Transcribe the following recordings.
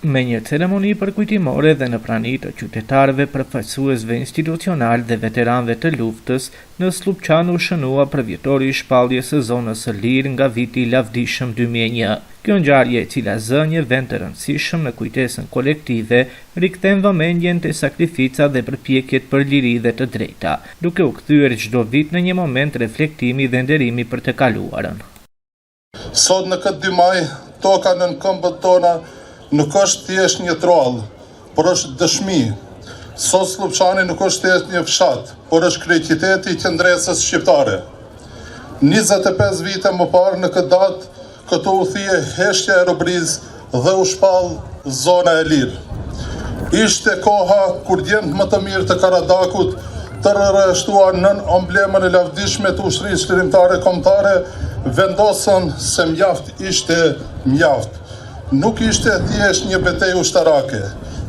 Me një ceremoni përkujtimore dhe në prani të qytetarëve, përfaqësuesve institucional dhe veteranëve të luftës, në Slupçan u shënua përvjetori i shpalljes së zonës së lirë nga viti i lavdishëm 2001. Kjo ngjarje, e cila zë një vend të rëndësishëm në kujtesën kolektive, rikthen vëmendjen te sakrifica dhe përpjekjet për liri dhe të drejta, duke u kthyer çdo vit në një moment reflektimi dhe nderimi për të kaluarën. Sot në këtë 2 maj, toka në këmbët tona nuk është thjesht një troll, por është dëshmi. Sot Slupçani nuk është thjesht një fshat, por është krejtiteti i qendresës shqiptare. 25 vite më parë në këtë datë, këtu u thye heshtja e Robriz dhe u shpall zona e lirë. Ishte koha kur djent më të mirë të Karadakut të rreshtuar nën emblemën e lavdishme të ushtrisë lirimtare kombëtare, vendosën se mjaft ishte mjaft. Nuk ishte thjesht një betejë ushtarake,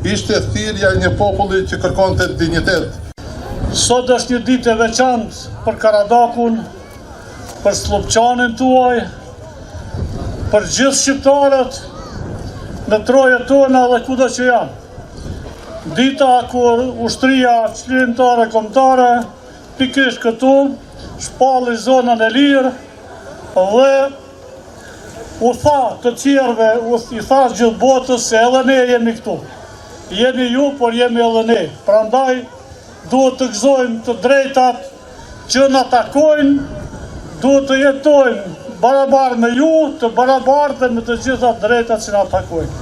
ishte thirrja e një populli që kërkonte dinjitet. Sot është një ditë e veçantë për Karadakun, për Slupçanin tuaj, për gjithë shqiptarët në trojet tona dhe kudo që janë. Dita kur ushtria lirimtare kombëtare pikërisht këtu shpalli zonën e lirë dhe u tha të tjerëve, i tha gjithë botës se edhe ne jemi këtu. Jemi ju, por jemi edhe ne. Prandaj duhet të gëzojmë të drejtat që na takojnë, duhet të jetojmë barabartë me ju, të barabartë me të gjitha drejtat që na takojnë.